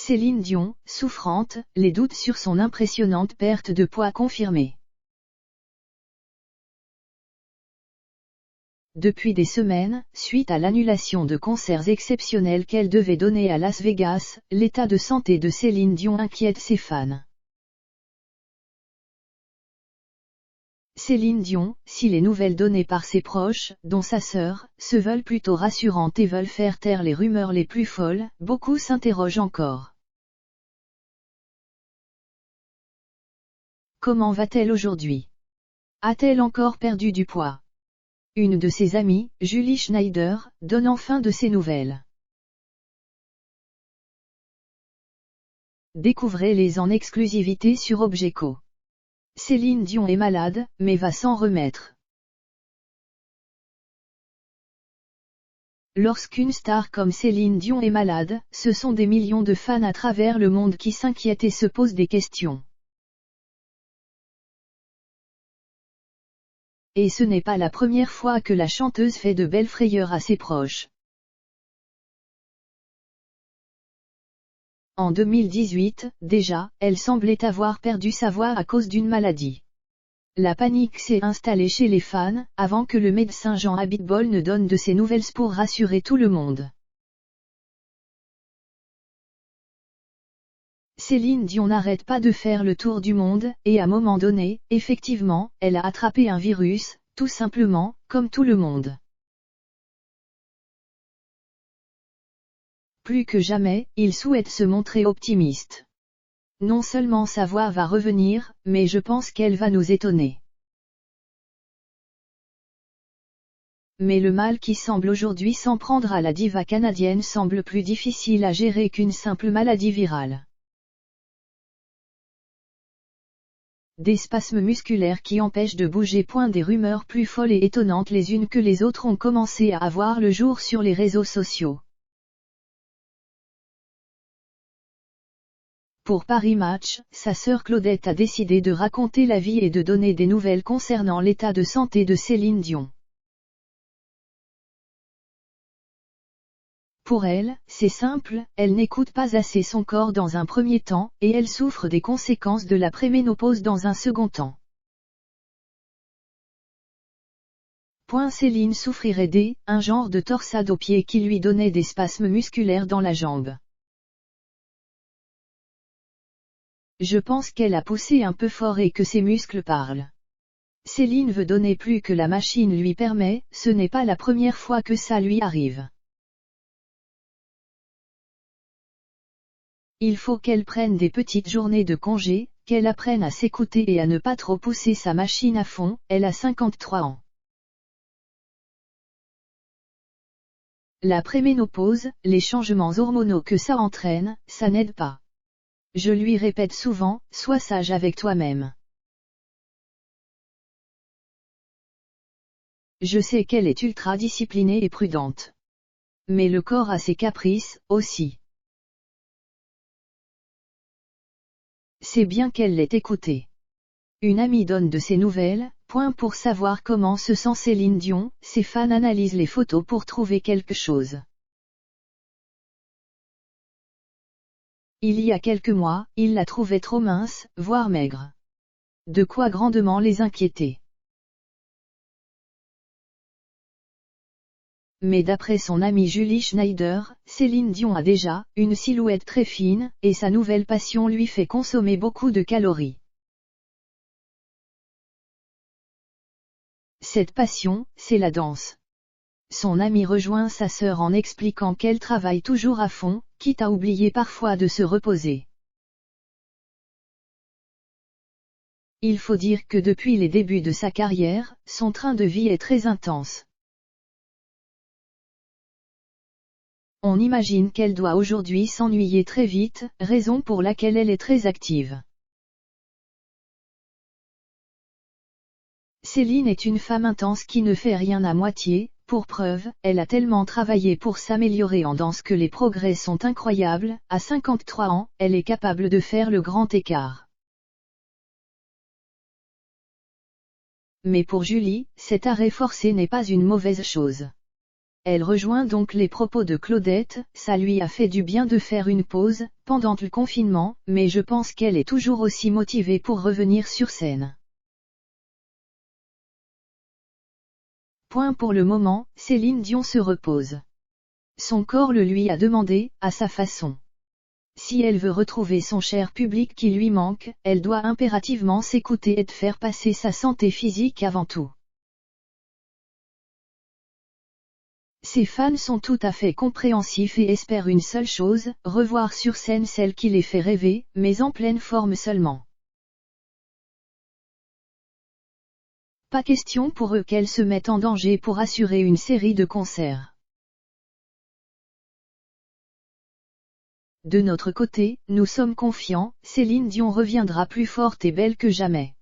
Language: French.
Céline Dion, souffrante, les doutes sur son impressionnante perte de poids confirmés. Depuis des semaines, suite à l'annulation de concerts exceptionnels qu'elle devait donner à Las Vegas, l'état de santé de Céline Dion inquiète ses fans. Céline Dion, si les nouvelles données par ses proches, dont sa sœur, se veulent plutôt rassurantes et veulent faire taire les rumeurs les plus folles, beaucoup s'interrogent encore. Comment va-t-elle aujourd'hui? A-t-elle encore perdu du poids? Une de ses amies, Julie Schneider, donne enfin de ses nouvelles. Découvrez-les en exclusivité sur Objeco. Céline Dion est malade, mais va s'en remettre. Lorsqu'une star comme Céline Dion est malade, ce sont des millions de fans à travers le monde qui s'inquiètent et se posent des questions. Et ce n'est pas la première fois que la chanteuse fait de belles frayeurs à ses proches. En 2018, déjà, elle semblait avoir perdu sa voix à cause d'une maladie. La panique s'est installée chez les fans, avant que le médecin Jean Abitbol ne donne de ses nouvelles pour rassurer tout le monde. Céline Dion n'arrête pas de faire le tour du monde, et à un moment donné, effectivement, elle a attrapé un virus, tout simplement, comme tout le monde. Plus que jamais, il souhaite se montrer optimiste. Non seulement sa voix va revenir, mais je pense qu'elle va nous étonner. Mais le mal qui semble aujourd'hui s'en prendre à la diva canadienne semble plus difficile à gérer qu'une simple maladie virale. Des spasmes musculaires qui empêchent de bouger. Des rumeurs plus folles et étonnantes les unes que les autres ont commencé à avoir le jour sur les réseaux sociaux. Pour Paris Match, sa sœur Claudette a décidé de raconter la vie et de donner des nouvelles concernant l'état de santé de Céline Dion. Pour elle, c'est simple, elle n'écoute pas assez son corps dans un premier temps, et elle souffre des conséquences de la préménopause dans un second temps. Céline souffrirait un genre de torsade au pied qui lui donnait des spasmes musculaires dans la jambe. Je pense qu'elle a poussé un peu fort et que ses muscles parlent. Céline veut donner plus que la machine lui permet, ce n'est pas la première fois que ça lui arrive. Il faut qu'elle prenne des petites journées de congé, qu'elle apprenne à s'écouter et à ne pas trop pousser sa machine à fond, elle a 53 ans. La préménopause, les changements hormonaux que ça entraîne, ça n'aide pas. Je lui répète souvent, sois sage avec toi-même. Je sais qu'elle est ultra disciplinée et prudente. Mais le corps a ses caprices, aussi. C'est bien qu'elle l'ait écoutée. Une amie donne de ses nouvelles, pour savoir comment se sent Céline Dion, ses fans analysent les photos pour trouver quelque chose. Il y a quelques mois, ils la trouvaient trop mince, voire maigre. De quoi grandement les inquiéter. Mais d'après son amie Julie Schneider, Céline Dion a déjà une silhouette très fine, et sa nouvelle passion lui fait consommer beaucoup de calories. Cette passion, c'est la danse. Son amie rejoint sa sœur en expliquant qu'elle travaille toujours à fond, quitte à oublier parfois de se reposer. Il faut dire que depuis les débuts de sa carrière, son train de vie est très intense. On imagine qu'elle doit aujourd'hui s'ennuyer très vite, raison pour laquelle elle est très active. Céline est une femme intense qui ne fait rien à moitié, pour preuve, elle a tellement travaillé pour s'améliorer en danse que les progrès sont incroyables, à 53 ans, elle est capable de faire le grand écart. Mais pour Julie, cet arrêt forcé n'est pas une mauvaise chose. Elle rejoint donc les propos de Claudette, ça lui a fait du bien de faire une pause, pendant le confinement, mais je pense qu'elle est toujours aussi motivée pour revenir sur scène. Pour le moment, Céline Dion se repose. Son corps le lui a demandé, à sa façon. Si elle veut retrouver son cher public qui lui manque, elle doit impérativement s'écouter et faire passer sa santé physique avant tout. Ses fans sont tout à fait compréhensifs et espèrent une seule chose, revoir sur scène celle qui les fait rêver, mais en pleine forme seulement. Pas question pour eux qu'elle se mette en danger pour assurer une série de concerts. De notre côté, nous sommes confiants, Céline Dion reviendra plus forte et belle que jamais.